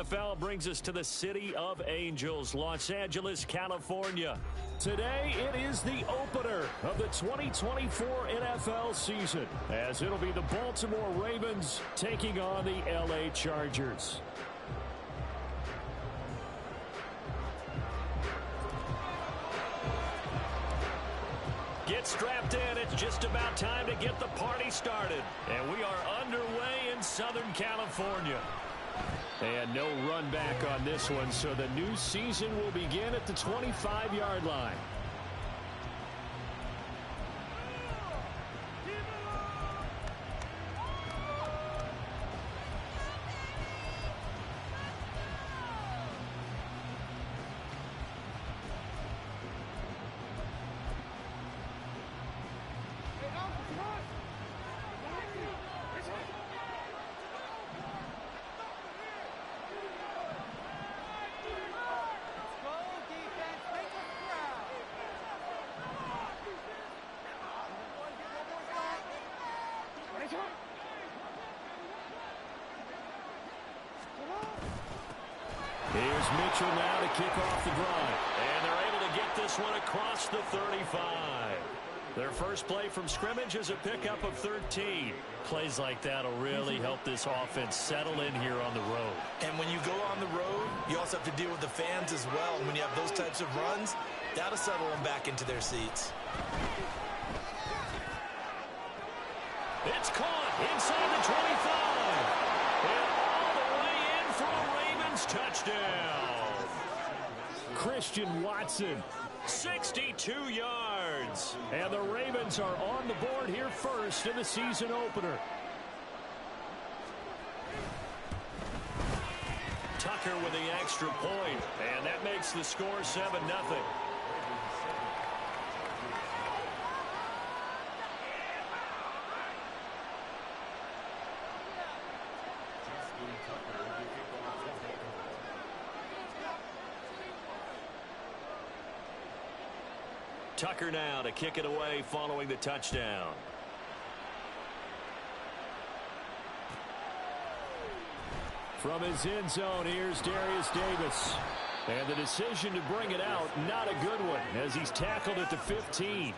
NFL brings us to the City of Angels, Los Angeles, California. Today, it is the opener of the 2024 NFL season, as it'll be the Baltimore Ravens taking on the LA Chargers. Get strapped in. It's just about time to get the party started. And we are underway in Southern California. And no run back on this one, so the new season will begin at the 25-yard line. Here's Mitchell now to kick off the drive. And they're able to get this one across the 35. Their first play from scrimmage is a pickup of 13. Plays like that will really help this offense settle in here on the road. And when you go on the road, you also have to deal with the fans as well. When you have those types of runs, that'll settle them back into their seats. It's caught inside the 25. And all the way in for a Ravens touchdown. Christian Watson, 62 yards. And the Ravens are on the board here first in the season opener. Tucker with the extra point, and that makes the score 7-0. Tucker now to kick it away following the touchdown. From his end zone, here's Darius Davis. And the decision to bring it out, not a good one, as he's tackled at the 15.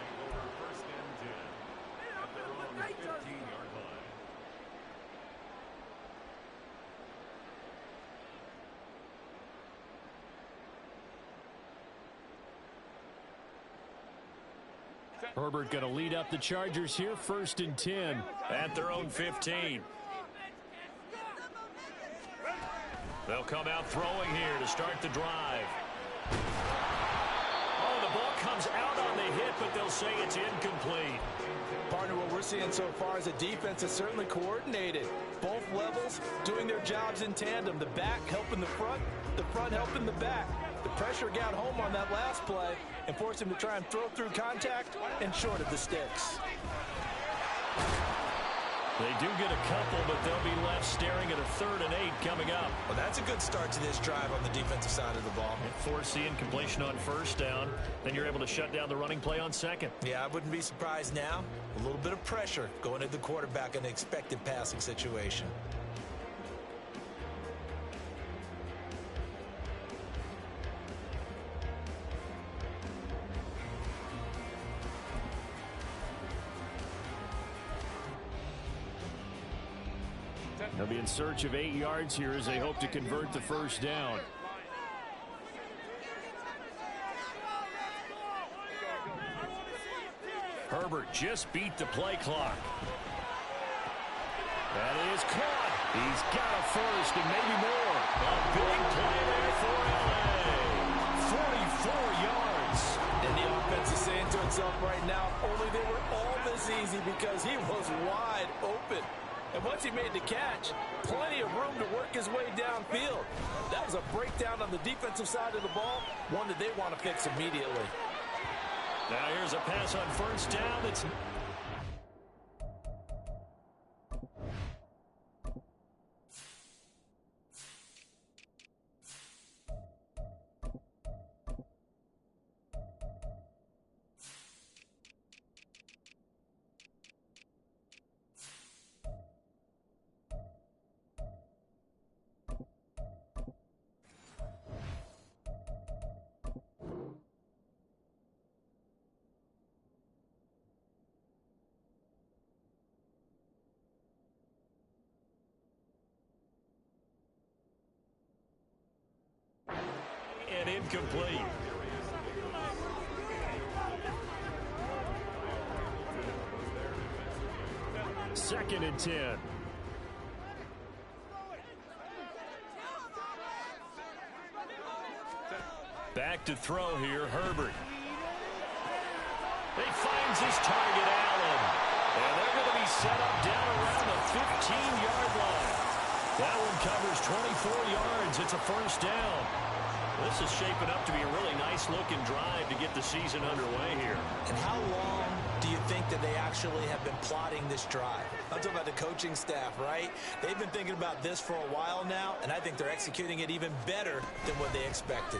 Herbert going to lead up the Chargers here, 1st and 10 at their own 15. They'll come out throwing here to start the drive. Oh, the ball comes out on the hit, but they'll say it's incomplete. Partner, what we're seeing so far is a defense that's certainly coordinated. Both levels doing their jobs in tandem. The back helping the front helping the back. The pressure got home on that last play and forced him to try and throw through contact and short of the sticks. They do get a couple, but they'll be left staring at a 3rd and 8 coming up. Well, that's a good start to this drive on the defensive side of the ball. Force the incompletion on 1st down. Then you're able to shut down the running play on 2nd. Yeah, I wouldn't be surprised now. A little bit of pressure going at the quarterback in an expected passing situation. They'll be in search of 8 yards here as they hope to convert the 1st down. Herbert just beat the play clock. That is caught. He's got a 1st and maybe more. A big play there for LA. 44 yards. And the offense is saying to itself right now, only they were all this easy because he was wide open. And once he made the catch, plenty of room to work his way downfield. That was a breakdown on the defensive side of the ball, one that they want to fix immediately. Now here's a pass on 1st down. It's and incomplete. Second and 10. Back to throw here, Herbert. He finds his target, Allen. And they're going to be set up down around the 15-yard line. That one covers 24 yards. It's a first down. This is shaping up to be a really nice-looking drive to get the season underway here. And how long do you think that they actually have been plotting this drive? I'm talking about the coaching staff, right? They've been thinking about this for a while now, and I think they're executing it even better than what they expected.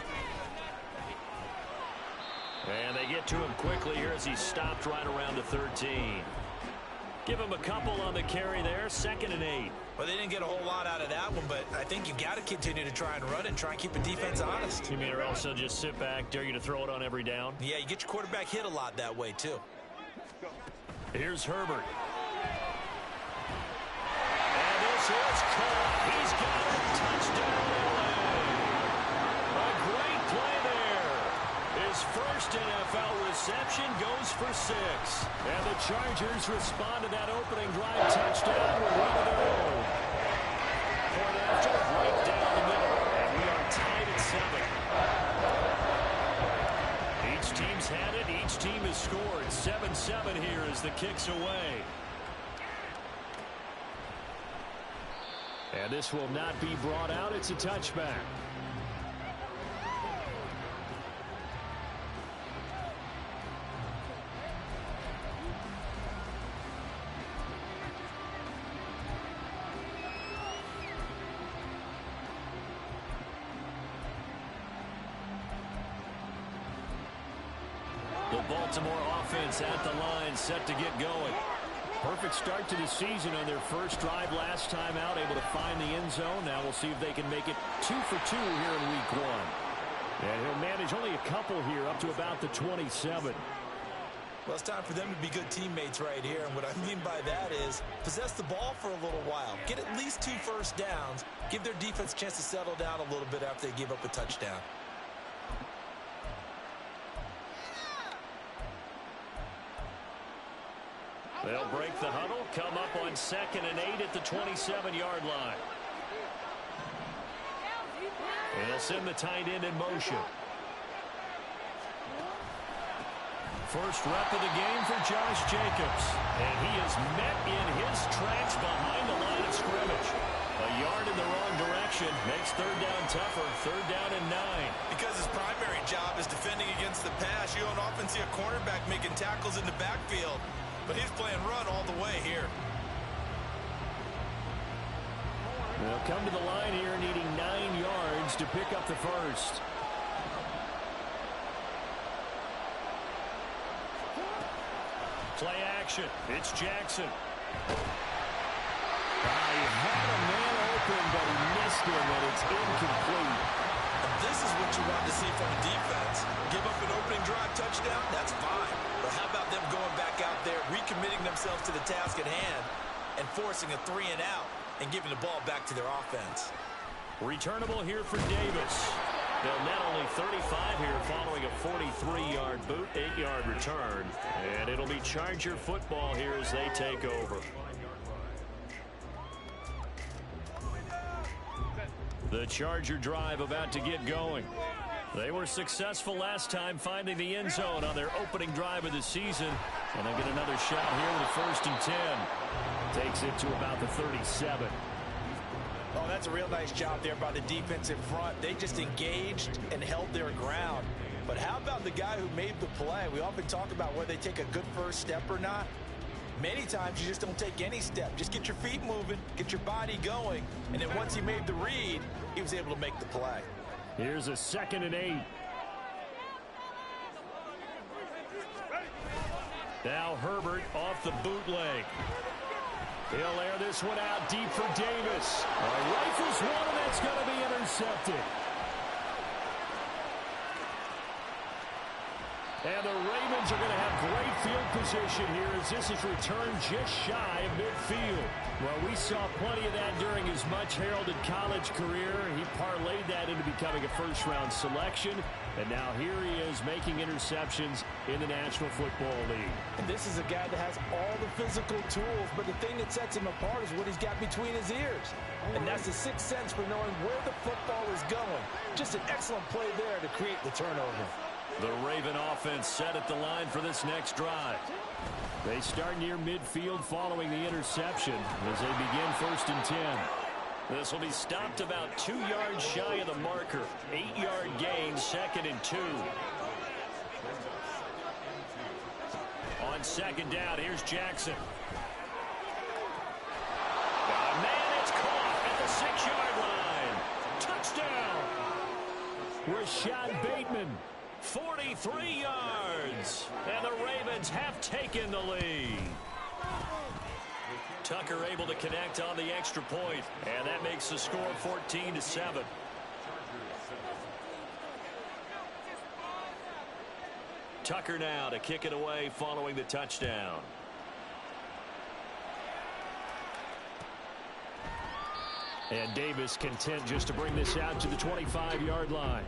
And they get to him quickly here as he stopped right around the 13. Give him a couple on the carry there. Second and 8. Well, they didn't get a whole lot out of that one, but I think you got to continue to try and run and try and keep the defense honest. You mean or also just sit back, dare you to throw it on every down? Yeah, you get your quarterback hit a lot that way, too. Here's Herbert. And this is caught. He's got a touchdown. A great play there. His first NFL reception goes for 6. And the Chargers respond to that opening drive touchdown with one of their own. Point after, right down the middle. And we are tied at 7. Each team's had it. Each team has scored. 7-7 here as the kick's away. And this will not be brought out. It's a touchback. The Baltimore offense at the line, set to get going. Perfect start to the season on their first drive last time out, able to find the end zone. Now we'll see if they can make it 2 for 2 here in week 1. And he'll manage only a couple here up to about the 27. Well, it's time for them to be good teammates right here. And what I mean by that is possess the ball for a little while. Get at least 2 first downs. Give their defense a chance to settle down a little bit after they give up a touchdown. They'll break the huddle, come up on 2nd and 8 at the 27-yard line. And they'll send the tight end in motion. First rep of the game for Josh Jacobs. And he is met in his tracks behind the line of scrimmage. A yard in the wrong direction makes third down tougher. Third down and 9. Because his primary job is defending against the pass, you don't often see a cornerback making tackles in the backfield. But he's playing run all the way here. They'll come to the line here needing 9 yards to pick up the first. Play action. It's Jackson. He had a man open, but he missed him, and it's incomplete. And this is what you want to see from a defense. Give up an opening drive touchdown, that's fine. But how about them going back out there, recommitting themselves to the task at hand, and forcing a 3 and out, and giving the ball back to their offense. Returnable here for Davis. They'll net only 35 here following a 43-yard boot, 8-yard return. And it'll be Charger football here as they take over. The Charger drive about to get going. They were successful last time finding the end zone on their opening drive of the season. And they'll get another shot here with a 1st and 10. Takes it to about the 37. Oh, that's a real nice job there by the defense in front. They just engaged and held their ground. But how about the guy who made the play? We often talk about whether they take a good first step or not. Many times you just don't take any step. Just get your feet moving, get your body going, and then once he made the read, he was able to make the play. Here's a 2nd and 8. Now Herbert off the bootleg. He'll air this one out deep for Davis. Rifles one, and that's going to be intercepted. And the Ravens are going to have great field position here as this is returned just shy of midfield. Well, we saw plenty of that during his much-heralded college career. He parlayed that into becoming a first-round selection. And now here he is making interceptions in the National Football League. And this is a guy that has all the physical tools, but the thing that sets him apart is what he's got between his ears. And that's the sixth sense for knowing where the football is going. Just an excellent play there to create the turnover. The Raven offense set at the line for this next drive. They start near midfield following the interception as they begin 1st and 10. This will be stopped about 2 yards shy of the marker. 8-yard gain, 2nd and 2. On 2nd down, here's Jackson. Man, it's caught at the 6-yard line. Touchdown. Rashad Bateman. 43 yards. And the Ravens have taken the lead. Tucker able to connect on the extra point. And that makes the score 14-7. Tucker now to kick it away following the touchdown. And Davis content just to bring this out to the 25-yard line.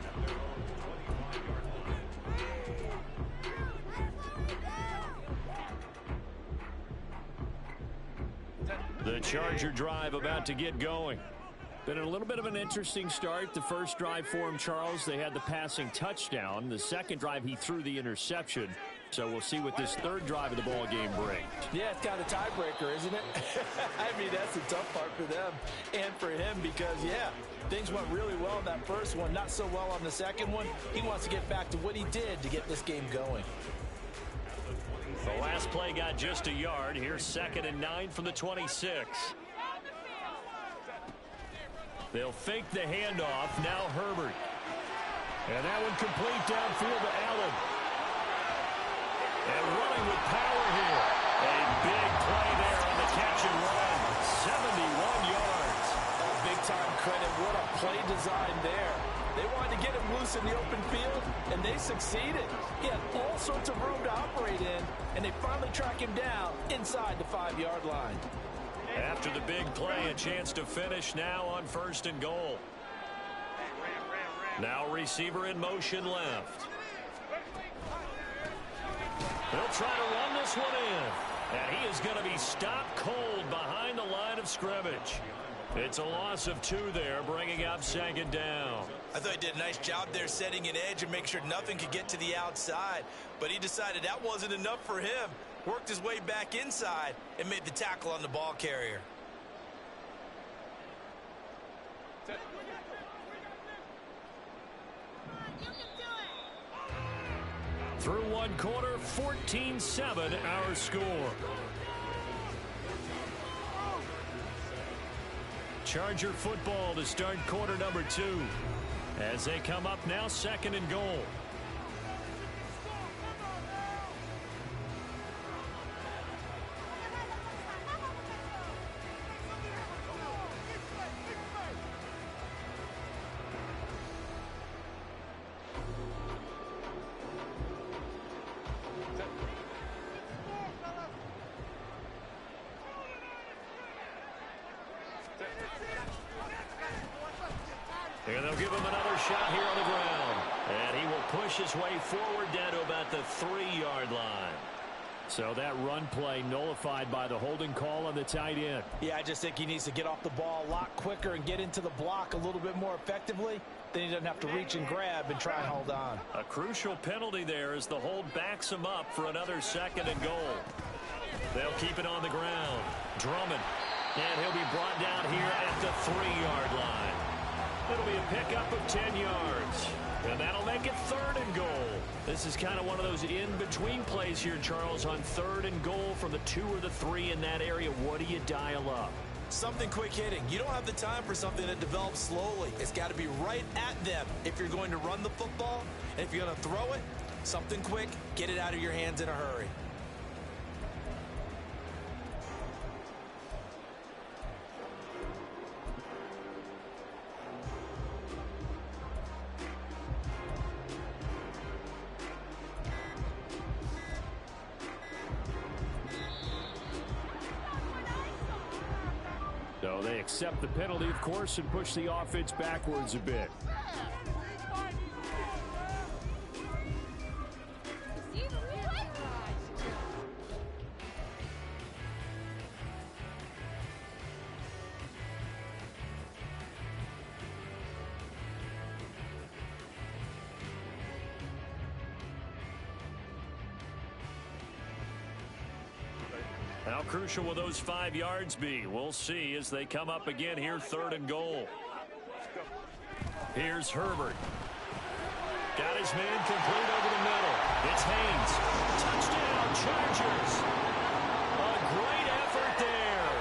The Charger drive about to get going. Been a little bit of an interesting start. The first drive for him, Charles, they had the passing touchdown. The second drive, he threw the interception. So we'll see what this third drive of the ball game brings. Yeah, it's got a tiebreaker, isn't it? I mean, that's the tough part for them and for him because, yeah, things went really well in that first one, not so well on the second one. He wants to get back to what he did to get this game going. The last play got just a yard. Here's 2nd and 9 from the 26. They'll fake the handoff. Now Herbert. And that one complete downfield to Allen. And running with power here. A big play there on the catch and run. 71 yards. Big-time credit. What a play design there. They wanted to get him loose in the open field, and they succeeded. He had all sorts of room to operate in, and they finally track him down inside the 5-yard line. After the big play, a chance to finish now on 1st and goal. Now receiver in motion left. They'll try to run this one in. And he is going to be stopped cold behind the line of scrimmage. It's a loss of 2 there, bringing up 2nd down. I thought he did a nice job there setting an edge and make sure nothing could get to the outside. But he decided that wasn't enough for him. Worked his way back inside and made the tackle on the ball carrier. Through 1 quarter, 14-7 our score. Charger football to start quarter number 2. As they come up now, 2nd and goal. And they'll give him another shot here on the ground. And he will push his way forward down to about the 3-yard line. So that run play nullified by the holding call on the tight end. Yeah, I just think he needs to get off the ball a lot quicker and get into the block a little bit more effectively. Then he doesn't have to reach and grab and try and hold on. A crucial penalty there as the hold backs him up for another 2nd and goal. They'll keep it on the ground. Drummond. And he'll be brought down here at the 3-yard line. It'll be a pickup of 10 yards. And that'll make it 3rd and goal. This is kind of one of those in-between plays here, Charles, on 3rd and goal from the 2 or the 3 in that area. What do you dial up? Something quick hitting. You don't have the time for something that develops slowly. It's got to be right at them if you're going to run the football. And if you're going to throw it, something quick, get it out of your hands in a hurry. So they accept the penalty, of course, and push the offense backwards a bit. How crucial will those 5 yards be? We'll see as they come up again here, 3rd and goal. Here's Herbert. Got his man complete over the middle. It's Haynes. Touchdown, Chargers. A great effort there.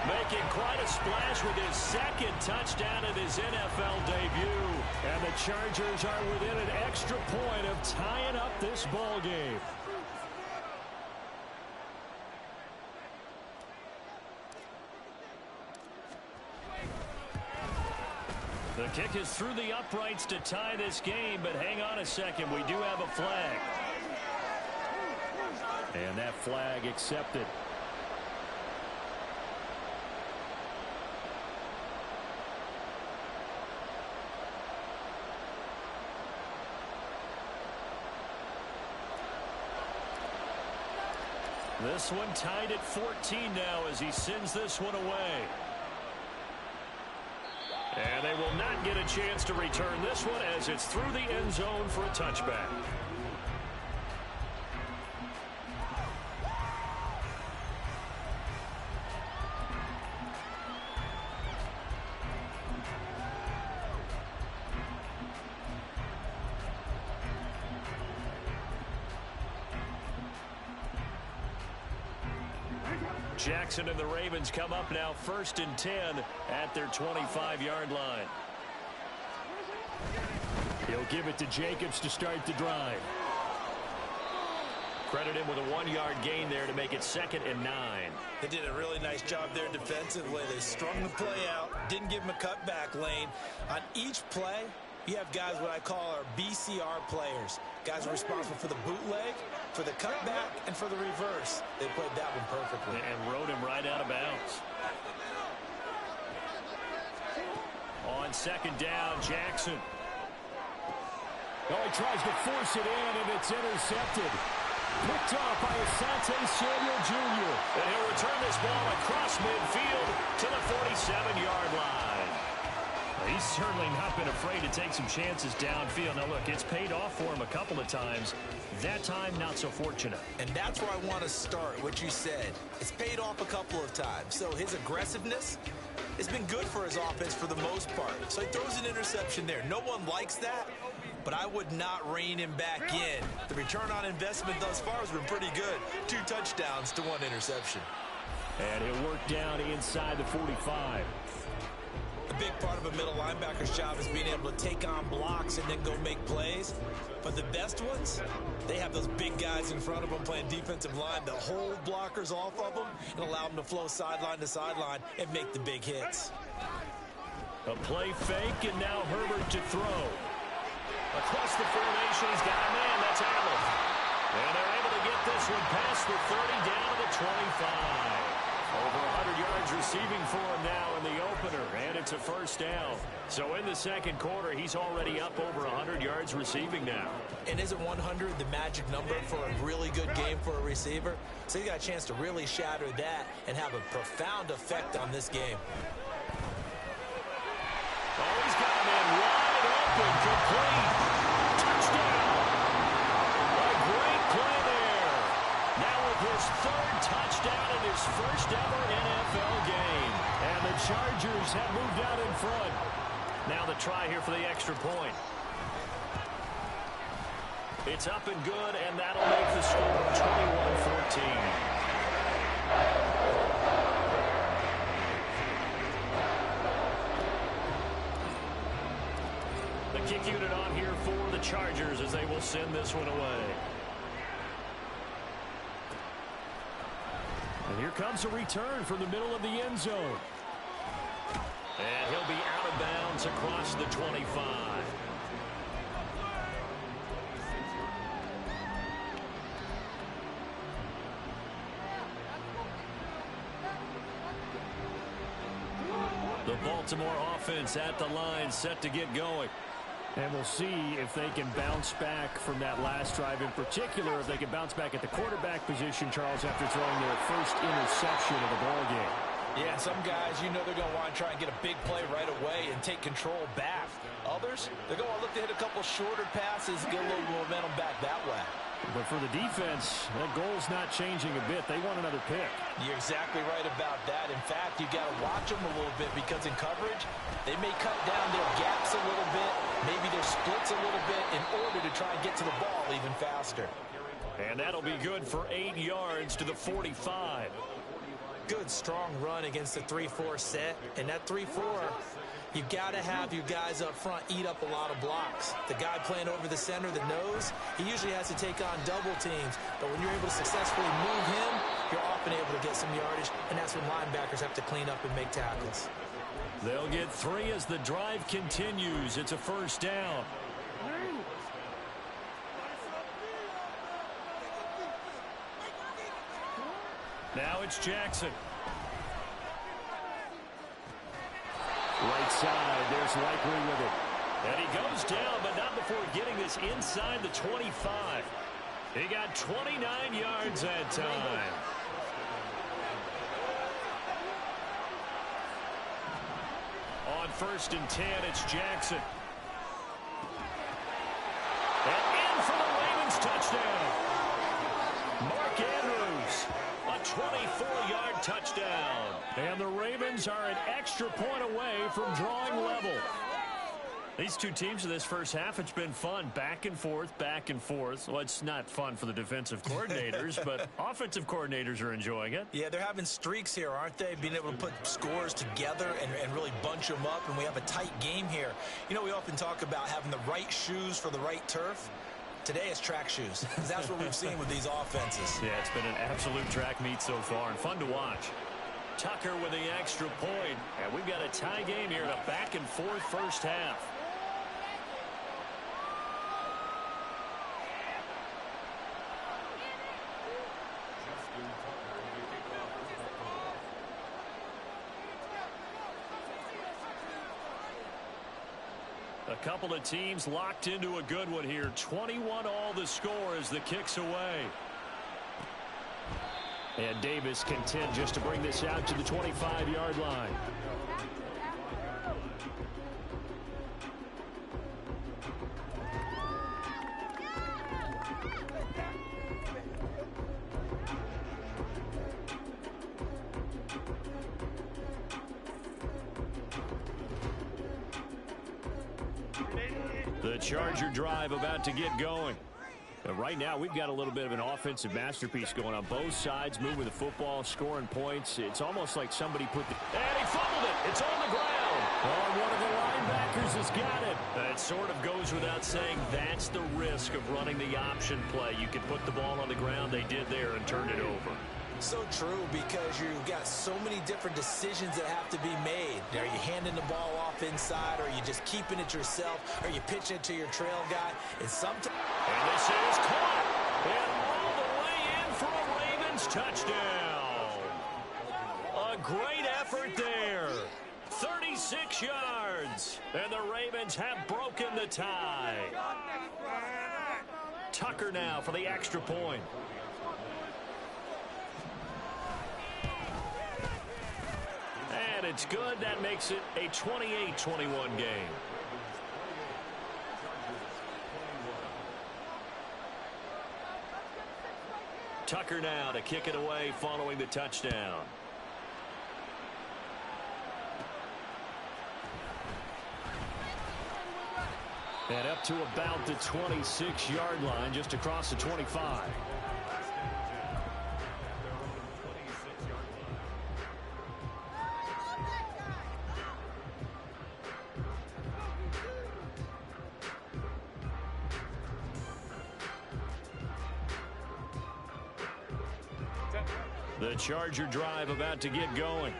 Making quite a splash with his 2nd touchdown in his NFL debut. And the Chargers are within an extra point of tying up this ball game. The kick is through the uprights to tie this game, but hang on a second. We do have a flag. And that flag accepted. This one tied at 14 now as he sends this one away. And they will not get a chance to return this one as it's through the end zone for a touchback. Jackson and the Ravens come up now 1st and 10 at their 25-yard line. He'll give it to Jacobs to start the drive. Credit him with a 1-yard gain there to make it 2nd and 9. They did a really nice job there defensively. They strung the play out, didn't give him a cutback lane. On each play, you have guys what I call our BCR players. Guys are responsible for the bootleg, for the cutback, and for the reverse. They played that one perfectly. And rode him right out of bounds. On 2nd down, Jackson. Oh, he tries to force it in, and it's intercepted. Picked off by Asante Samuel Jr. And he'll return this ball across midfield to the 47-yard line. He's certainly not been afraid to take some chances downfield. Now, look, it's paid off for him a couple of times. That time, not so fortunate. And that's where I want to start, what you said. It's paid off a couple of times. So his aggressiveness has been good for his offense for the most part. So he throws an interception there. No one likes that, but I would not rein him back in. The return on investment thus far has been pretty good. 2 touchdowns to 1 interception. And he'll work down inside the 45. A big part of a middle linebacker's job is being able to take on blocks and then go make plays. But the best ones, they have those big guys in front of them playing defensive line that hold blockers off of them and allow them to flow sideline to sideline and make the big hits. A play fake, and now Herbert to throw. Across the formation, he's got a man. That's Allen. And they're able to get this one past the 30 down to the 25. Over 100 yards receiving for him now in the opener, and it's a 1st down. So in the 2nd quarter, he's already up over 100 yards receiving now. And isn't 100 the magic number for a really good game for a receiver? So you got a chance to really shatter that and have a profound effect on this game. Oh, he's got a man wide open, complete. Touchdown. A great play there. Now with his 3rd touchdown in his 1st ever NFL game. And the Chargers have moved out in front. Now the try here for the extra point. It's up and good, and that'll make the score 21-14. The kick unit on here for the Chargers as they will send this one away. And here comes a return from the middle of the end zone. And he'll be out of bounds across the 25. The Baltimore offense at the line, set to get going. And we'll see if they can bounce back from that last drive, in particular, if they can bounce back at the quarterback position, Charles, after throwing their first interception of the ball game. Yeah, some guys, you know they're going to want to try and get a big play right away and take control back. Others, they're going to look to hit a couple shorter passes, get a little momentum back that way. But for the defense, that goal's not changing a bit. They want another pick. You're exactly right about that. In fact, you got to watch them a little bit because in coverage, they may cut down their gaps a little bit, maybe their splits a little bit in order to try and get to the ball even faster. And that'll be good for 8 yards to the 45. Good, strong run against the 3-4 set. And that 3-4, you've got to have your guys up front eat up a lot of blocks. The guy playing over the center, the nose, he usually has to take on double teams. But when you're able to successfully move him, you're often able to get some yardage, and that's when linebackers have to clean up and make tackles. They'll get 3 as the drive continues. It's a first down. Now it's Jackson. Right side, there's Likely with it. And he goes down, but not before getting this inside the 25. He got 29 yards that time. On 1st and 10, it's Jackson. And in for the Ravens touchdown. Mark Andrews, a 24-yard touchdown. And the Ravens are an extra point away from drawing level. These two teams in this first half, it's been fun. Back and forth, back and forth. Well, it's not fun for the defensive coordinators, but offensive coordinators are enjoying it. Yeah, they're having streaks here, aren't they? Being able to put scores together and really bunch them up, and we have a tight game here. You know, we often talk about having the right shoes for the right turf. Today it's track shoes. That's what we've seen with these offenses. Yeah, it's been an absolute track meet so far and fun to watch. Tucker with the extra point. And we've got a tie game here in a back-and-forth first half. A couple of teams locked into a good one here. 21 all the score as the kick's away. And Davis content just to bring this out to the 25-yard line. The Charger drive about to get going. But right now, we've got a little bit of an offensive masterpiece going on both sides, moving the football, scoring points. It's almost like somebody put the... And he fumbled it. It's on the ground. Oh, one of the linebackers has got it. It sort of goes without saying that's the risk of running the option play. You can put the ball on the ground. They did there and turned it over. So true, because you've got so many different decisions that have to be made. Are you handing the ball off inside, or are you just keeping it yourself? Are you pitching it to your trail guy? And sometimes... And this is caught. And all the way in for a Ravens touchdown. A great effort there. 36 yards. And the Ravens have broken the tie. Tucker now for the extra point. And it's good. That makes it a 28-21 game. Tucker now to kick it away following the touchdown. And up to about the 26-yard line, just across the 25. The Charger drive about to get going.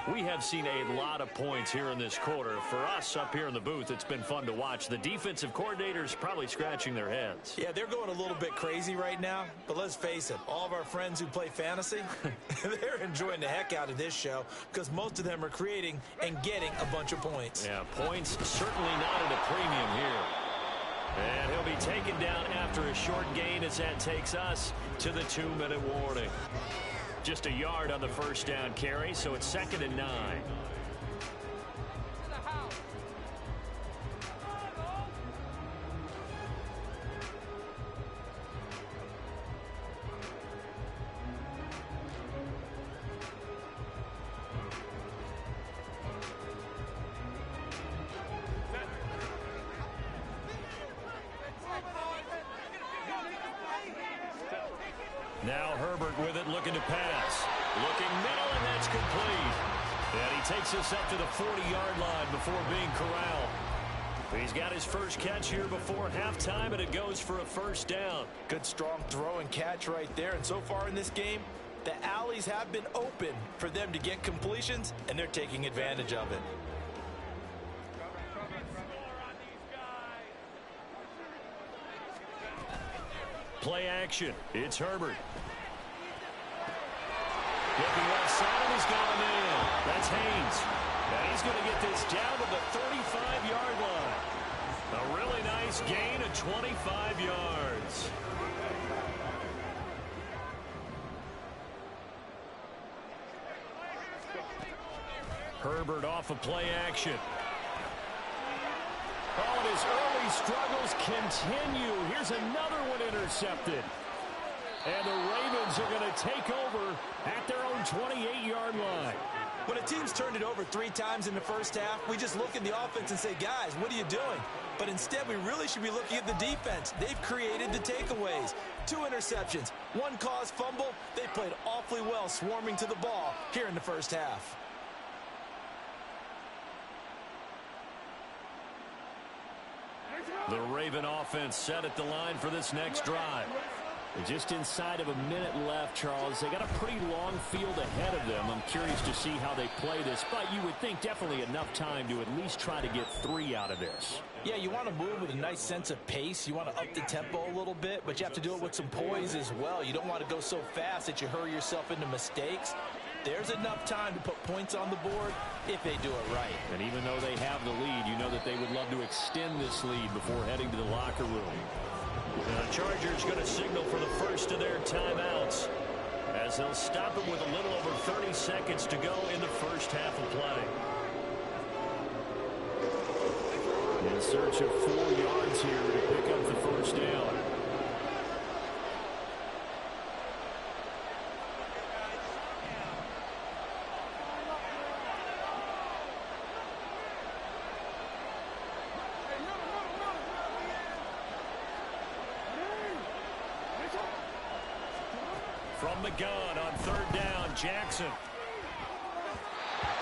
We have seen a lot of points here in this quarter. For us up here in the booth, it's been fun to watch. The defensive coordinators probably scratching their heads. Yeah, they're going a little bit crazy right now, but let's face it, all of our friends who play fantasy, they're enjoying the heck out of this show because most of them are creating and getting a bunch of points. Yeah, points certainly not at a premium here. And he'll be taken down after a short gain as that takes us to the 2-minute warning. Just a yard on the first down carry, so it's 2nd and 9. Now Herbert with it, looking to pass. Looking middle, and that's complete. And he takes us up to the 40-yard line before being corralled. He's got his first catch here before halftime, and it goes for a first down. Good, strong throw and catch right there. And so far in this game, the alleys have been open for them to get completions, and they're taking advantage of it. Play action. It's Herbert. Looking left side, and he's gone in. That's Haynes. And he's going to get this down to the 35-yard line. A really nice gain of 25 yards. Herbert off of play action. Oh, and his early struggles continue. Here's another one intercepted. And the Ravens are going to take over at their own 28-yard line. When a team's turned it over 3 times in the first half, we just look at the offense and say, guys, what are you doing? But instead, we really should be looking at the defense. They've created the takeaways. 2 interceptions, 1 caused fumble. They played awfully well swarming to the ball here in the first half. The Raven offense set at the line for this next drive. Just inside of a minute left, Charles. They got a pretty long field ahead of them. I'm curious to see how they play this, but you would think definitely enough time to at least try to get 3 out of this. Yeah, you want to move with a nice sense of pace. You want to up the tempo a little bit, but you have to do it with some poise as well. You don't want to go so fast that you hurry yourself into mistakes. There's enough time to put points on the board if they do it right. And even though they have the lead, you know that they would love to extend this lead before heading to the locker room. The Chargers going to signal for the first of their timeouts as they'll stop it with a little over 30 seconds to go in the first half of play. In search of 4 yards here to pick up the first down. From the gun on 3rd down, Jackson.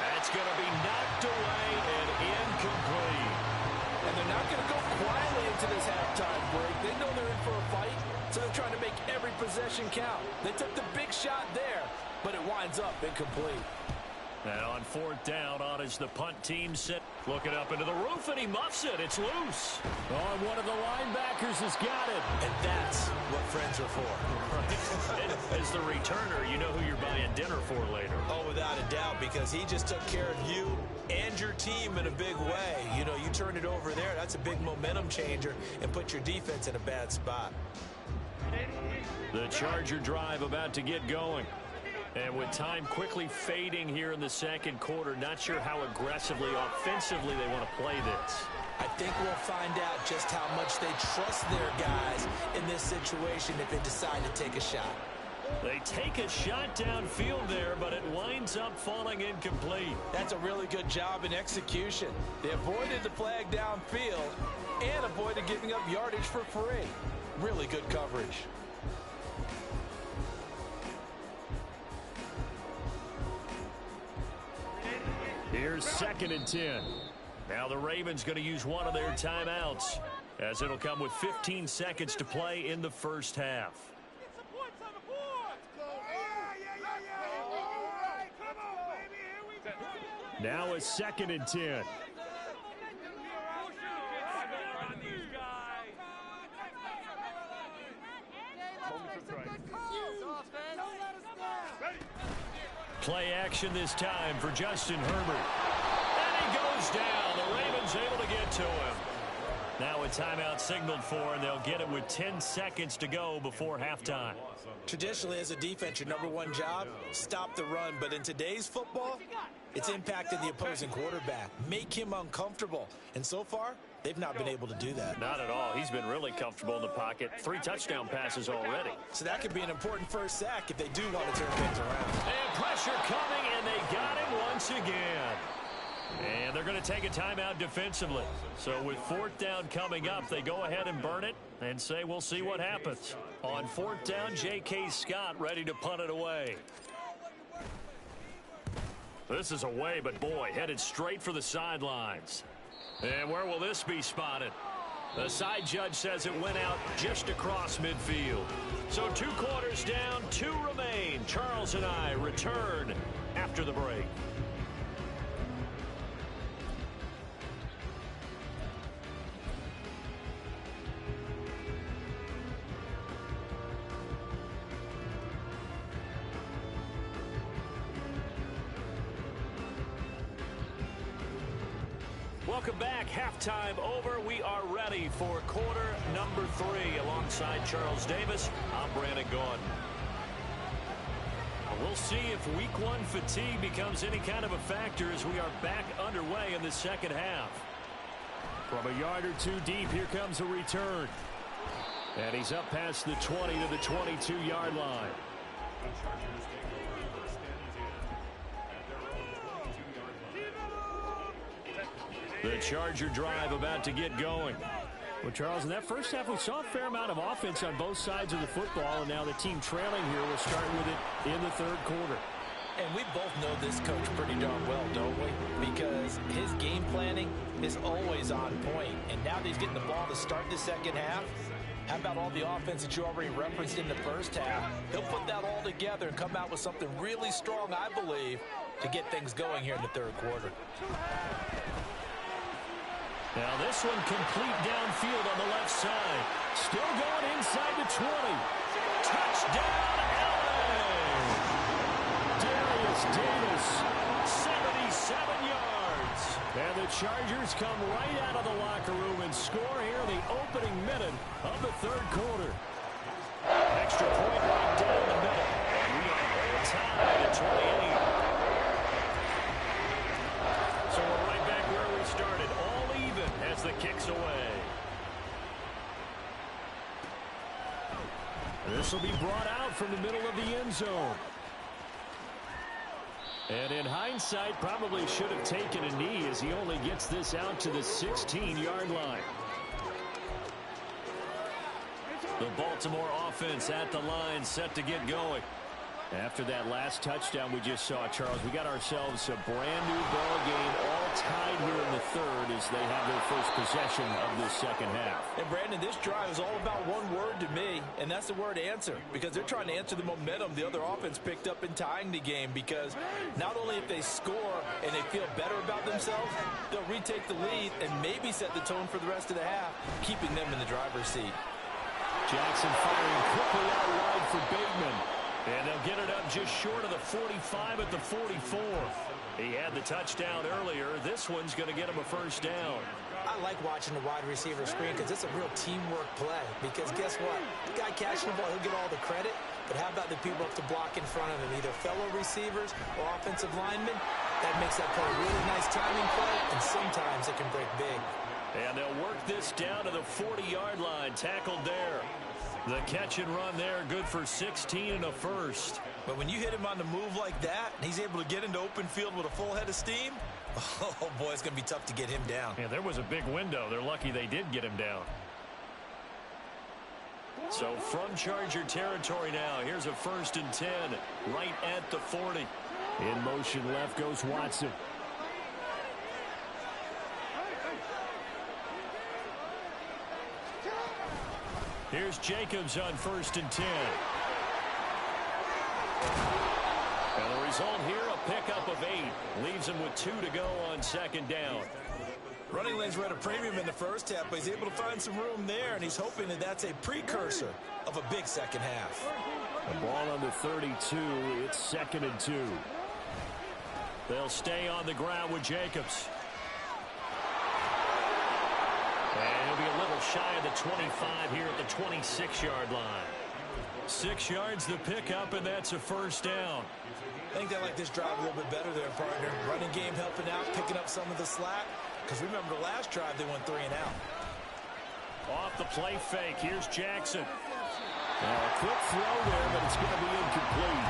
That's going to be knocked away and incomplete. And they're not going to go quietly into this halftime break. They know they're in for a fight, so they're trying to make every possession count. They took the big shot there, but it winds up incomplete. And on 4th down, on as the punt team set. Looking up into the roof, and he muffs it. It's loose. Oh, and one of the linebackers has got it. And that's what friends are for. Right. And as the returner, you know who you're buying dinner for later. Oh, without a doubt, because he just took care of you and your team in a big way. You know, you turn it over there, that's a big momentum changer, and put your defense in a bad spot. The Charger drive about to get going. And with time quickly fading here in the second quarter, not sure how aggressively, offensively they want to play this. I think we'll find out just how much they trust their guys in this situation if they decide to take a shot. They take a shot downfield there, but it winds up falling incomplete. That's a really good job in execution. They avoided the flag downfield and avoided giving up yardage for free. Really good coverage. Here's 2nd and 10. Now the Ravens going to use one of their timeouts as it'll come with 15 seconds to play in the first half. Now a 2nd and 10. Play action this time for Justin Herbert. And he goes down. The Ravens able to get to him. Now a timeout signaled for, and they'll get it with 10 seconds to go before halftime. Traditionally, as a defense, your #1 job, stop the run. But in today's football, it's impacting the opposing quarterback. Make him uncomfortable. And so far, they've not been able to do that. Not at all. He's been really comfortable in the pocket. 3 touchdown passes already. So that could be an important first sack if they do want to turn things around. And pressure coming, and they got him once again. And they're going to take a timeout defensively. So with 4th down coming up, they go ahead and burn it and say we'll see what happens. On 4th down, J.K. Scott ready to punt it away. This is away, but boy, headed straight for the sidelines. And where will this be spotted? The side judge says it went out just across midfield. So 2 quarters down, 2 remain. Charles and I return after the break. Welcome back. Halftime over. We are ready for quarter number 3. Alongside Charles Davis, I'm Brandon Gordon. We'll see if week 1 fatigue becomes any kind of a factor as we are back underway in the second half. From a yard or 2 deep, here comes a return. And he's up past the 20 to the 22-yard line. The Charger drive about to get going. Well, Charles, in that first half, we saw a fair amount of offense on both sides of the football, and now the team trailing here will start with it in the 3rd quarter. And we both know this coach pretty darn well, don't we? Because his game planning is always on point. And now that he's getting the ball to start the second half, how about all the offense that you already referenced in the first half? He'll put that all together and come out with something really strong, I believe, to get things going here in the 3rd quarter. Now this one complete downfield on the left side. Still going inside the 20. Touchdown, LA! Darius Davis, 77 yards. And the Chargers come right out of the locker room and score here in the opening minute of the 3rd quarter. Extra point right down the middle. We are all tied at 28. So we're right back where we started. All even as the kick's away. This will be brought out from the middle of the end zone. And in hindsight, probably should have taken a knee as he only gets this out to the 16-yard line. The Baltimore offense at the line, set to get going. After that last touchdown we just saw, Charles, we got ourselves a brand-new ball game, all tied here in the 3rd as they have their first possession of this second half. And, Brandon, this drive is all about one word to me, and that's the word answer, because they're trying to answer the momentum the other offense picked up in tying the game, because not only if they score and they feel better about themselves, they'll retake the lead and maybe set the tone for the rest of the half, keeping them in the driver's seat. Jackson firing quickly out wide for Bateman. And they'll get it up just short of the 45 at the 44. He had the touchdown earlier. This one's going to get him a first down. I like watching the wide receiver screen because it's a real teamwork play. Because guess what? The guy catching the ball, he'll get all the credit. But how about the people up to block in front of him, either fellow receivers or offensive linemen? That makes that play a really nice timing play, and sometimes it can break big. And they'll work this down to the 40-yard line, tackled there. The catch and run there, good for 16 and a first. But when you hit him on the move like that, and he's able to get into open field with a full head of steam, oh boy, it's going to be tough to get him down. Yeah, there was a big window. They're lucky they did get him down. So from Charger territory now, here's a 1st and 10, right at the 40. In motion left goes Watson. Here's Jacobs on 1st and 10. And the result here, a pickup of 8. Leaves him with 2 to go on second down. Running lanes were at a premium in the first half, but he's able to find some room there, and he's hoping that that's a precursor of a big second half. The ball on the 32. It's 2nd and 2. They'll stay on the ground with Jacobs. And he'll be a little shy of the 25 here at the 26-yard line. 6 yards the pickup, and that's a first down. I think they like this drive a little bit better there, partner. Running game helping out, picking up some of the slack. Because remember, the last drive, they went 3 and out. Off the play fake. Here's Jackson. A quick throw there, but it's going to be incomplete.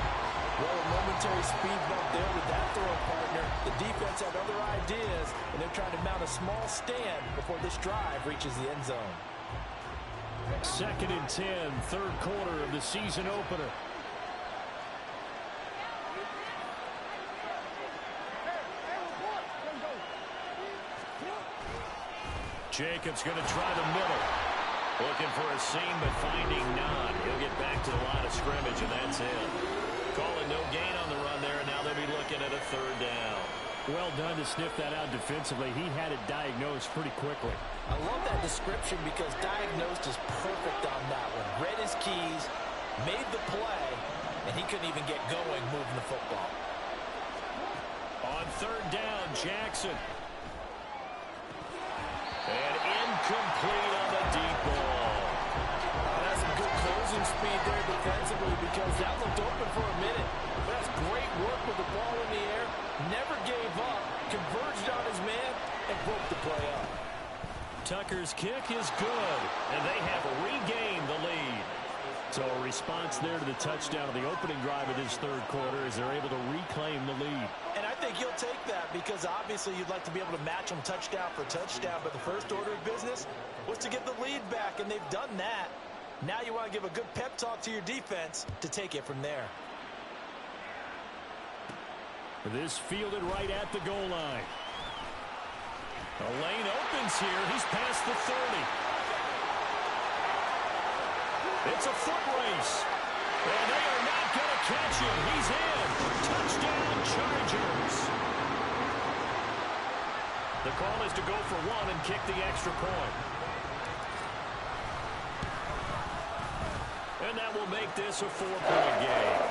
Well, a momentary speed bump there with that throw, partner. The defense had other ideas, and they're trying to mount a small stand before this drive reaches the end zone. 2nd and 10, third quarter of the season opener. Jacobs going to try the middle. Looking for a seam, but finding none. He'll get back to the line of scrimmage, and that's it. Calling no gain on the run there, and now they'll be looking at a 3rd down. Well done to sniff that out defensively. He had it diagnosed pretty quickly. I love that description because diagnosed is perfect on that one. Read his keys, made the play, and he couldn't even get going moving the football. On 3rd down, Jackson. And incomplete on the deep ball. That's some good closing speed there defensively because that looked open for a minute. That's great work with the ball in the air. Never gave up, converged on his man, and broke the play up. Tucker's kick is good, and they have regained the lead. So a response there to the touchdown of the opening drive of this third quarter as they're able to reclaim the lead. And I think you'll take that because obviously you'd like to be able to match them touchdown for touchdown, but the first order of business was to get the lead back, and they've done that. Now you want to give a good pep talk to your defense to take it from there. This fielded right at the goal line. The lane opens here. He's past the 30. It's a foot race. And they are not going to catch him. He's in. Touchdown, Chargers. The call is to go for 1 and kick the extra point. And that will make this a 4-point game.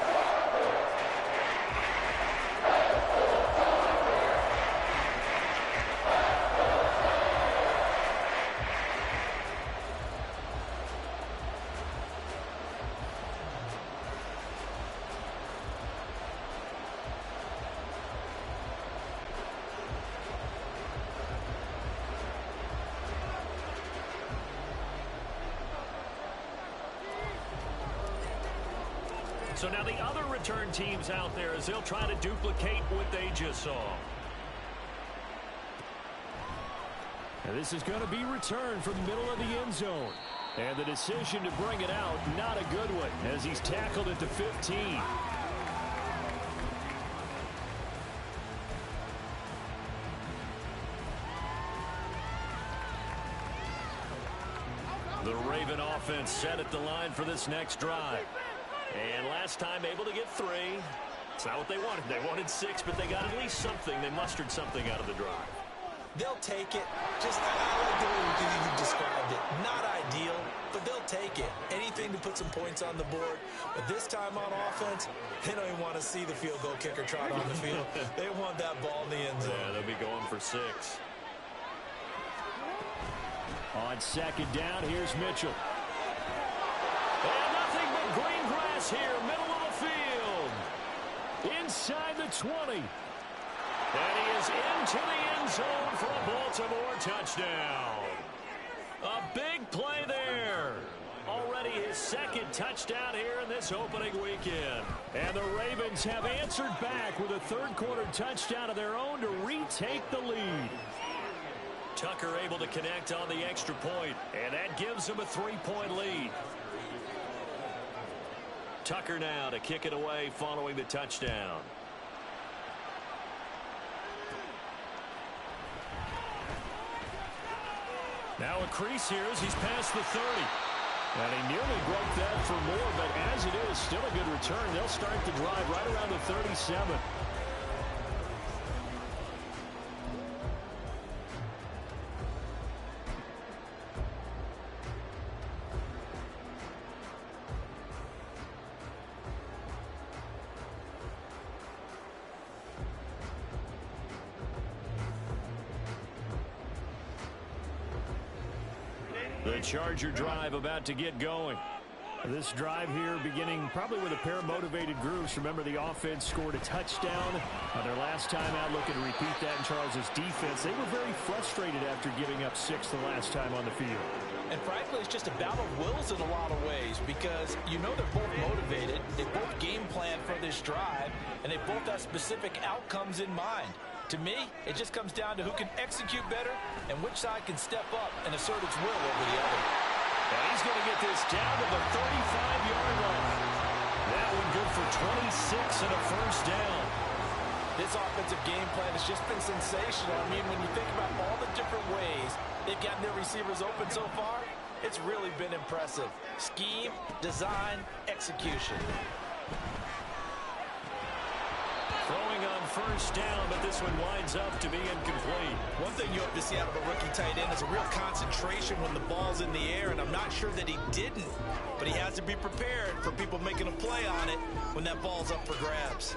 So now the other return teams out there as they'll try to duplicate what they just saw. And this is going to be returned from the middle of the end zone. And the decision to bring it out, not a good one, as he's tackled at the 15. The Raven offense set at the line for this next drive. And last time able to get 3. It's not what they wanted. They wanted 6, but they got at least something. They mustered something out of the drive. They'll take it. Just, I like the way you described it. Not ideal, but they'll take it. Anything to put some points on the board. But this time on offense, they don't even want to see the field goal kicker trot on the field. They want that ball in the end zone. Yeah, they'll be going for 6. On 2nd down, here's Mitchell. And nothing but green grass here, middle of the field. Inside the 20. And he is into the end zone for a Baltimore touchdown. A big play there. Already his 2nd touchdown here in this opening weekend. And the Ravens have answered back with a third quarter touchdown of their own to retake the lead. Tucker able to connect on the extra point, and that gives him a 3-point lead. Tucker now to kick it away following the touchdown. Now a crease here as he's past the 30. And he nearly broke that for more, but as it is, still a good return. They'll start the drive right around the 37. The Charger drive about to get going. This drive here beginning probably with a pair of motivated groups. Remember, the offense scored a touchdown on their last time out, looking to repeat that in Charles's defense. They were very frustrated after giving up 6 the last time on the field. And frankly, it's just a battle of wills in a lot of ways because you know they're both motivated. They both game plan for this drive, and they both have specific outcomes in mind. To me, it just comes down to who can execute better and which side can step up and assert its will over the other. And he's going to get this down to the 35-yard line. That one good for 26 and a first down. This offensive game plan has just been sensational. I mean, when you think about all the different ways they've gotten their receivers open so far, it's really been impressive. Scheme, design, execution. Throwing on first down, but this one winds up to be incomplete. One thing you hope to see out of a rookie tight end is a real concentration when the ball's in the air, and I'm not sure that he didn't, but he has to be prepared for people making a play on it when that ball's up for grabs.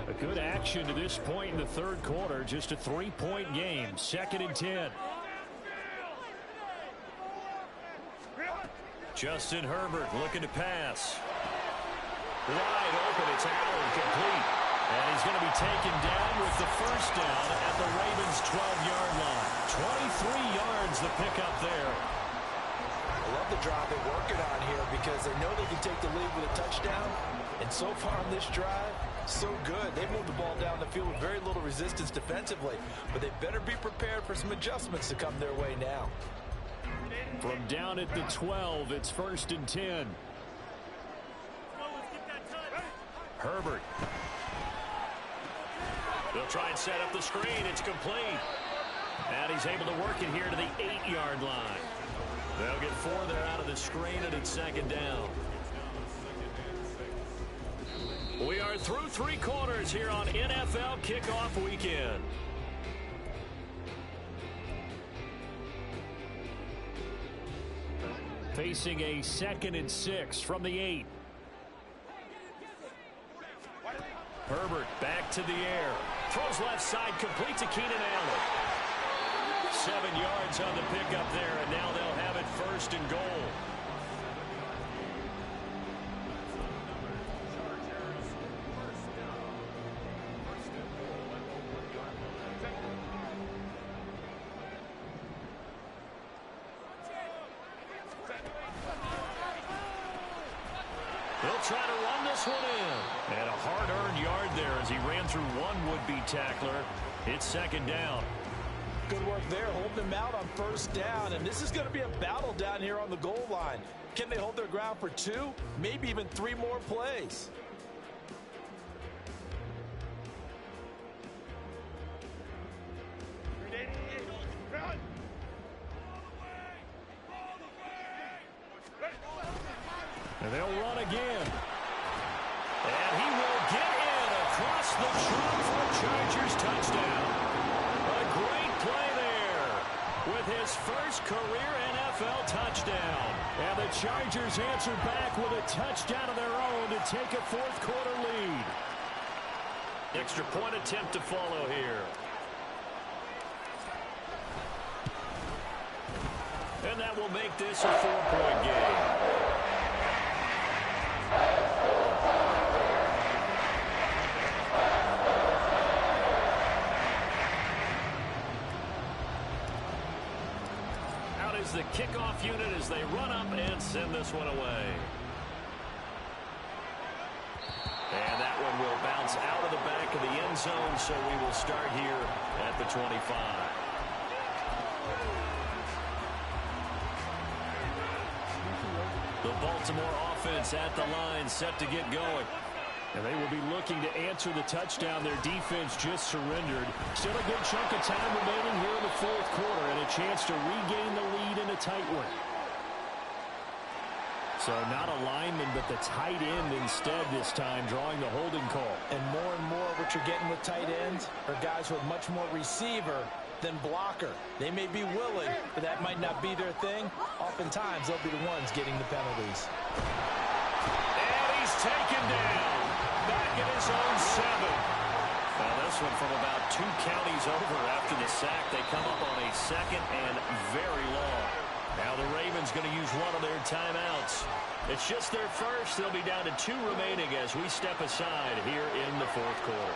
A good action to this point in the third quarter, just a 3-point game, 2nd and 10. Justin Herbert looking to pass. Wide open, it's Allen, complete. And he's going to be taken down with the first down at the Ravens' 12-yard line. 23 yards the pickup there. I love the drive they're working on here because they know they can take the lead with a touchdown. And so far on this drive, so good. They moved the ball down the field with very little resistance defensively. But they better be prepared for some adjustments to come their way now. From down at the 12, it's 1st and 10. Herbert. They'll try and set up the screen. It's complete. And he's able to work it here to the 8-yard line. They'll get 4 there out of the screen, and it's 2nd down. We are through 3 quarters here on NFL Kickoff Weekend. Facing a 2nd and 6 from the 8. Herbert back to the air. Throws left side, complete to Keenan Allen. 7 yards on the pickup there, and now they'll have it 1st and goal. He'll try to run this one in. And a hard-earned yard there as he ran through one would-be tackler. It's 2nd down. Good work there, holding them out on 1st down. And this is going to be a battle down here on the goal line. Can they hold their ground for 2, maybe even 3 more plays? And they'll run again. And he will get in across the trunk for a Chargers touchdown. A great play there with his first career NFL touchdown. And the Chargers answer back with a touchdown of their own to take a 4th quarter lead. Extra point attempt to follow here. And that will make this a 4-point game. The kickoff unit as they run up and send this one away. And that one will bounce out of the back of the end zone, so we will start here at the 25. The Baltimore offense at the line, set to get going. And they will be looking to answer the touchdown their defense just surrendered. Still a good chunk of time remaining here in the 4th quarter and a chance to regain the lead in a tight one. So not a lineman, but the tight end instead this time, drawing the holding call. And more what you're getting with tight ends are guys with much more receiver than blocker. They may be willing, but that might not be their thing. Oftentimes, they'll be the ones getting the penalties. And he's taken down. Back in his own 7. Now this one from about 2 counties over after the sack. They come up on a 2nd and very long. Now the Ravens going to use one of their timeouts. It's just their first. They'll be down to 2 remaining as we step aside here in the 4th quarter.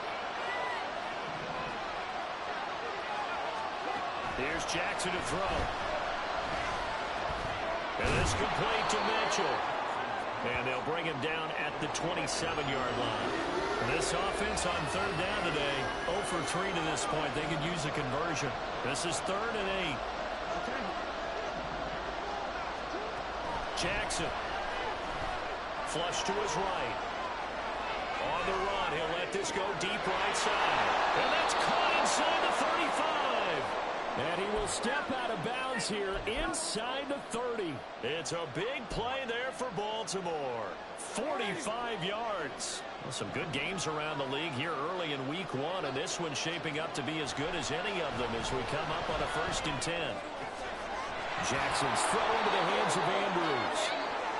Here's Jackson to throw. And this complete to Mitchell. And they'll bring him down at the 27-yard line. This offense on 3rd down today, 0 for 3 to this point. They could use a conversion. This is 3rd and 8. Jackson. Flush to his right. On the run, he'll let this go deep right side. And that's caught inside the 35. And he will step out of bounds here inside the 30. It's a big play there for Baltimore. 45 yards. Well, some good games around the league here early in week 1, and this one's shaping up to be as good as any of them as we come up on a 1st and 10. Jackson's throw into the hands of Andrews.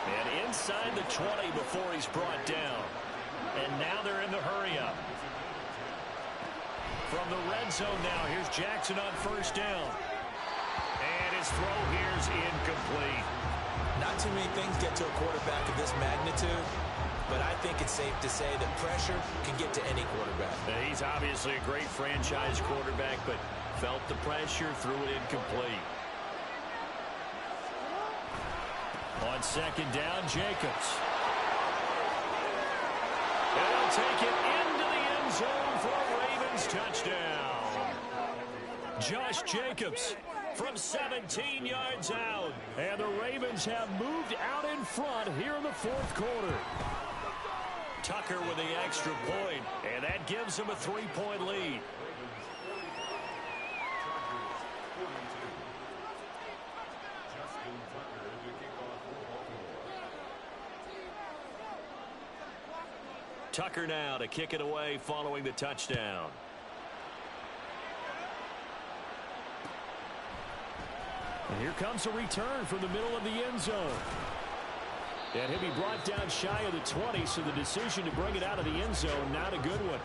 And inside the 20 before he's brought down. And now they're in the hurry-up. From the red zone now, here's Jackson on 1st down. And his throw here's incomplete. Not too many things get to a quarterback of this magnitude, but I think it's safe to say that pressure can get to any quarterback. Now, he's obviously a great franchise quarterback, but felt the pressure, threw it incomplete. On 2nd down, Jacobs. And he'll take it into the end zone for a Ravens touchdown. Josh Jacobs from 17 yards out. And the Ravens have moved out in front here in the 4th quarter. Tucker with the extra point, and that gives him a 3-point lead. Tucker now to kick it away following the touchdown. And here comes a return from the middle of the end zone. And he'll be brought down shy of the 20, so the decision to bring it out of the end zone, not a good one.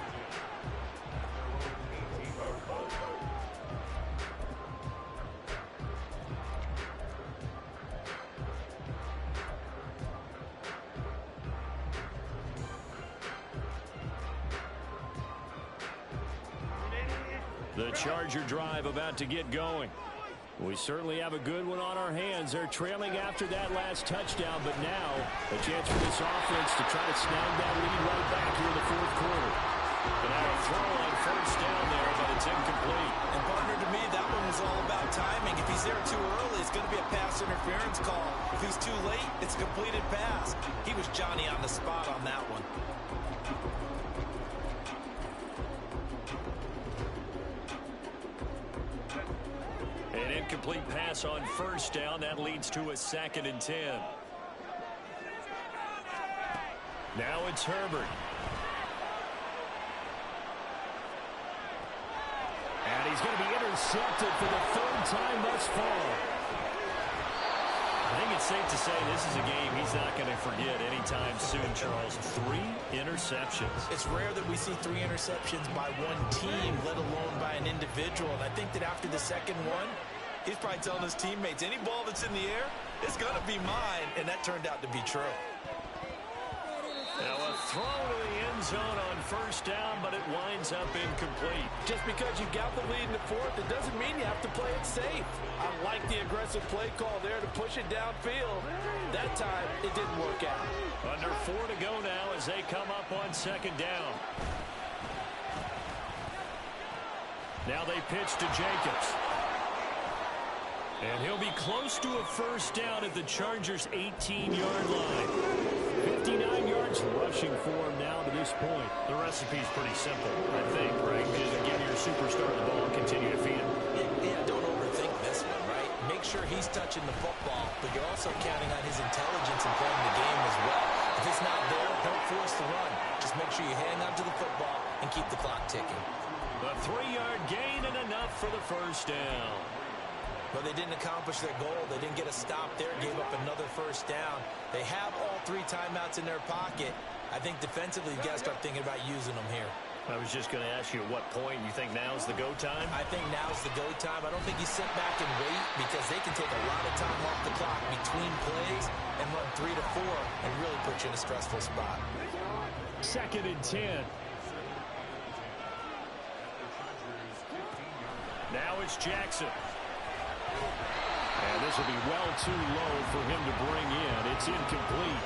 The Charger drive about to get going. We certainly have a good one on our hands. They're trailing after that last touchdown, but now a chance for this offense to try to snag that lead right back here in the 4th quarter. And now a throw on 1st down there, but it's incomplete. And partner, to me, that one was all about timing. If he's there too early, it's going to be a pass interference call. If he's too late, it's a completed pass. He was Johnny on the spot on that one. An incomplete pass on 1st down. That leads to a 2nd and 10. Now it's Herbert. And he's going to be intercepted for the 3rd time thus far. I think it's safe to say this is a game he's not going to forget anytime soon, Charles. 3 interceptions. It's rare that we see 3 interceptions by one team, let alone by an individual. And I think that after the 2nd one, he's probably telling his teammates, any ball that's in the air, it's going to be mine. And that turned out to be true. Now a throw to the end zone on 1st down, but it winds up incomplete. Just because you got the lead in the 4th, it doesn't mean you have to play it safe. I like the aggressive play call there to push it downfield. That time, it didn't work out. Under 4 to go now as they come up on 2nd down. Now they pitch to Jacobs. And he'll be close to a 1st down at the Chargers' 18-yard line. 59 yards rushing for him now to this point. The recipe's pretty simple, I think, Greg. Just give your superstar the ball and continue to feed him. Yeah, don't overthink this one, right? Make sure he's touching the football, but you're also counting on his intelligence in playing the game as well. If it's not there, don't force the run. Just make sure you hang on to the football and keep the clock ticking. A 3-yard gain and enough for the first down. But they didn't accomplish their goal. They didn't get a stop there, gave up another first down. They have all 3 timeouts in their pocket. I think defensively, you've got to start thinking about using them here. I was just going to ask you at what point you think now's the go time? I think now's the go time. I don't think you sit back and wait because they can take a lot of time off the clock between plays and run 3 to 4 and really put you in a stressful spot. 2nd and 10. Now it's Jackson. And this will be well too low for him to bring in. It's incomplete.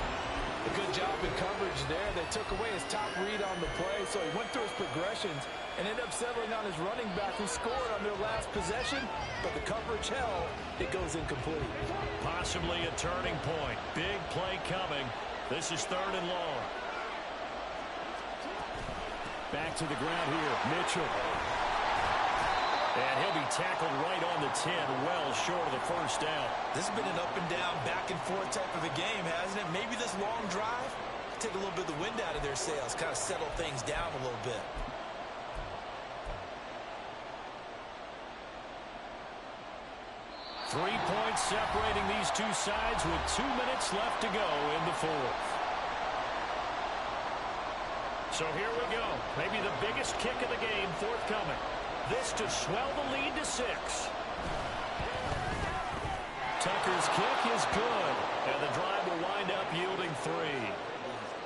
A good job in coverage there. They took away his top read on the play, so he went through his progressions and ended up settling on his running back who scored on their last possession, but the coverage held. It goes incomplete. Possibly a turning point. Big play coming. This is 3rd and long. Back to the ground here. Mitchell. And he'll be tackled right on the 10, well short of the first down. This has been an up and down, back and forth type of a game, hasn't it? Maybe this long drive, take a little bit of the wind out of their sails, kind of settle things down a little bit. Three points separating these two sides with 2 minutes left to go in the 4th. So here we go. Maybe the biggest kick of the game forthcoming. This to swell the lead to 6. Tucker's kick is good, and the drive will wind up yielding 3.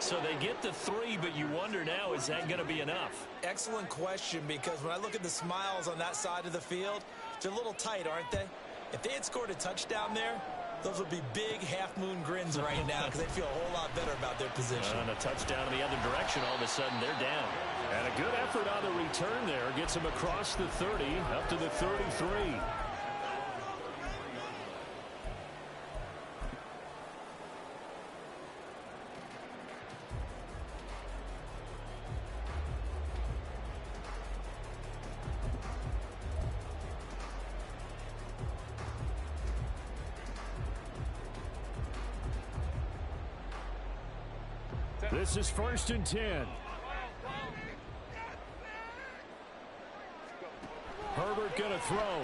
So they get the 3, but you wonder now, is that going to be enough? Excellent question, because when I look at the smiles on that side of the field, they're a little tight, aren't they? If they had scored a touchdown there, those would be big half-moon grins right now because they feel a whole lot better about their position. And a touchdown in the other direction, all of a sudden they're down. And a good effort on the return there. Gets him across the 30, up to the 33. This is 1st and 10. Herbert going to throw.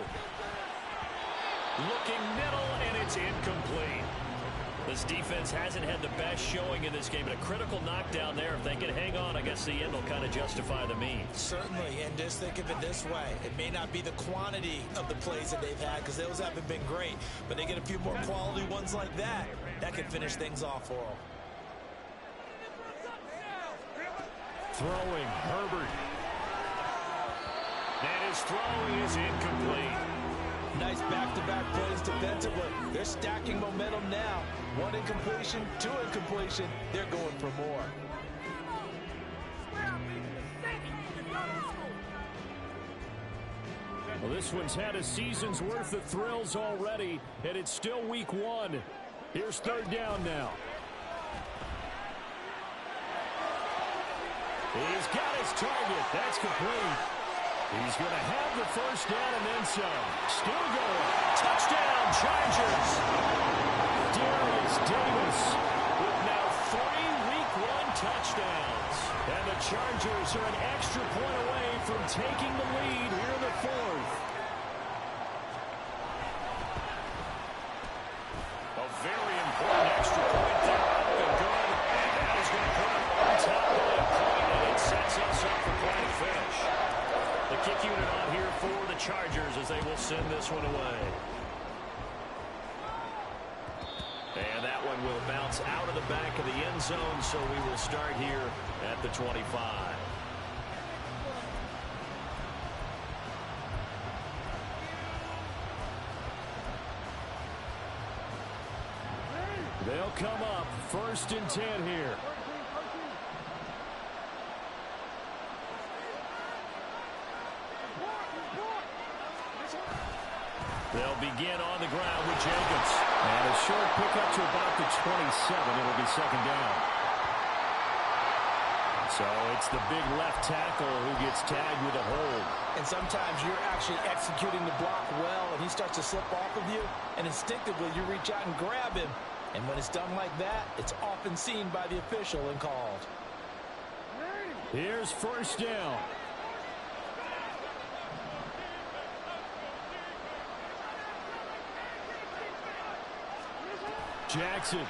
Looking middle, and it's incomplete. This defense hasn't had the best showing in this game, but a critical knockdown there. If they can hang on, I guess the end will kind of justify the means. Certainly, and just think of it this way. It may not be the quantity of the plays that they've had because those haven't been great, but they get a few more quality ones like that. That can finish things off for them. Throwing, Herbert. And his throw is incomplete. Nice back-to-back plays defensively. They're stacking momentum now. 1 incompletion, 2 incompletion. They're going for more. Well, this one's had a season's worth of thrills already, and it's still week 1. Here's 3rd down now. He's got his target. That's complete. He's going to have the first down and then some. Still going. Touchdown, Chargers. Darius Davis with now 3 week 1 touchdowns. And the Chargers are an extra point away from taking the lead here in the 4th. A very important extra point there. Up and good. And that is going to put him on top by a point, and it sets us up for quite a finish. The kick unit on here for the Chargers as they will send this one away. And that one will bounce out of the back of the end zone, so we will start here at the 25. They'll come up 1st and 10 here. They'll begin on the ground with Jacobs. And a short pickup to about the 27. It'll be 2nd down. So it's the big left tackle who gets tagged with a hold. And sometimes you're actually executing the block well, and he starts to slip off of you, and instinctively you reach out and grab him. And when it's done like that, it's often seen by the official and called. Here's first down. Jackson.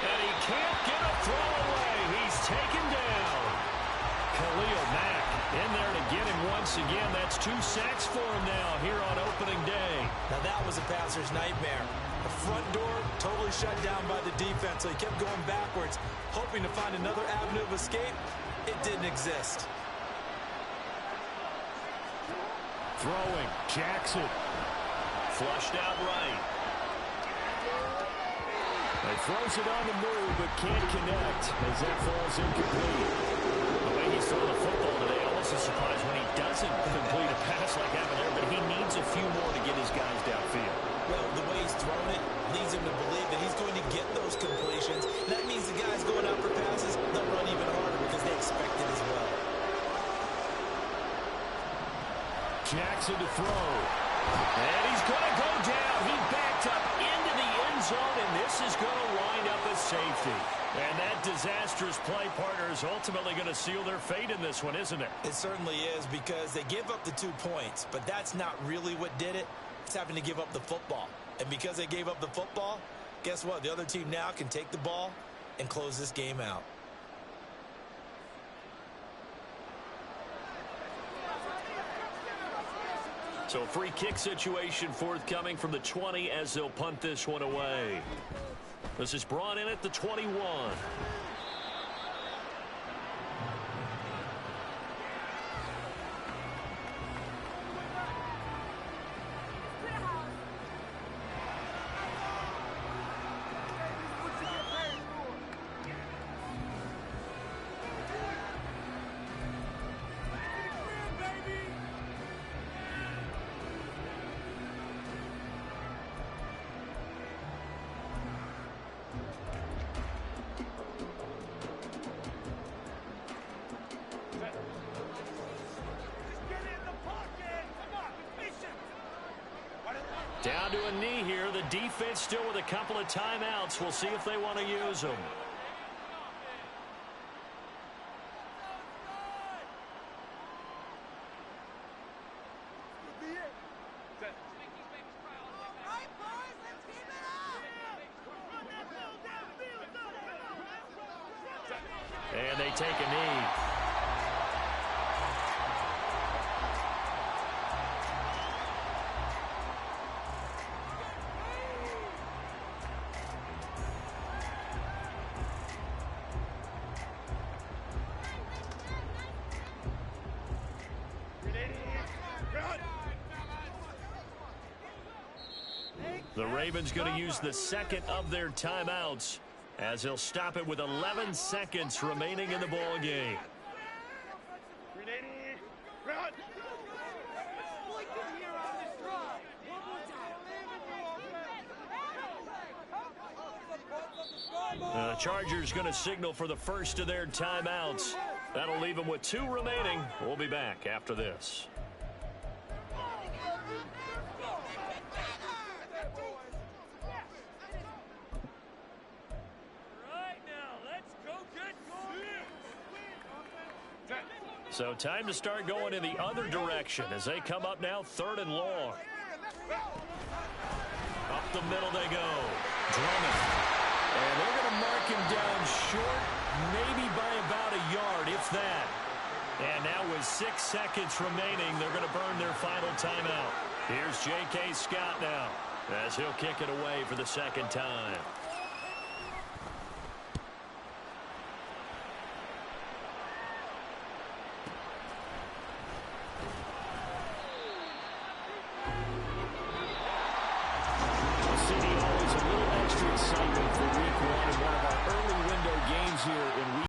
And he can't get a throw away. He's taken down. Khalil Mack in there to get him once again. That's 2 sacks for him now here on opening day. Now that was a passer's nightmare. The front door totally shut down by the defense, so he kept going backwards, hoping to find another avenue of escape. It didn't exist. Throwing, Jackson. Flushed out right. He throws it on the move, but can't connect as that falls incomplete. The way he's throwing the football today, almost a surprise when he doesn't complete a pass like happened there, but he needs a few more to get his guys downfield. Well, the way he's thrown it leads him to believe that he's going to get those completions. That means the guys going out for passes, they'll run even harder because they expect it as well. Jackson to throw. And he's going to go down. He backed up into the end zone, and this is going to wind up as safety. And that disastrous play partner is ultimately going to seal their fate in this one, isn't it? It certainly is, because they give up the 2 points, but that's not really what did it. It's having to give up the football. And because they gave up the football, guess what? The other team now can take the ball and close this game out. So a free kick situation forthcoming from the 20 as they'll punt this one away. This is brought in at the 21. Down to a knee here. The defense still with a couple of timeouts. We'll see if they want to use them. And they take a knee. The Ravens going to use the second of their timeouts as they'll stop it with 11 seconds remaining in the ball game. The Chargers going to signal for the first of their timeouts. That'll leave them with 2 remaining. We'll be back after this. So time to start going in the other direction as they come up now 3rd and long. Up the middle they go. Drummond. And they're going to mark him down short, maybe by about a yard, if that. And now with 6 seconds remaining, they're going to burn their final timeout. Here's J.K. Scott now as he'll kick it away for the second time. Excitement for week 1 and one of our early window games here in week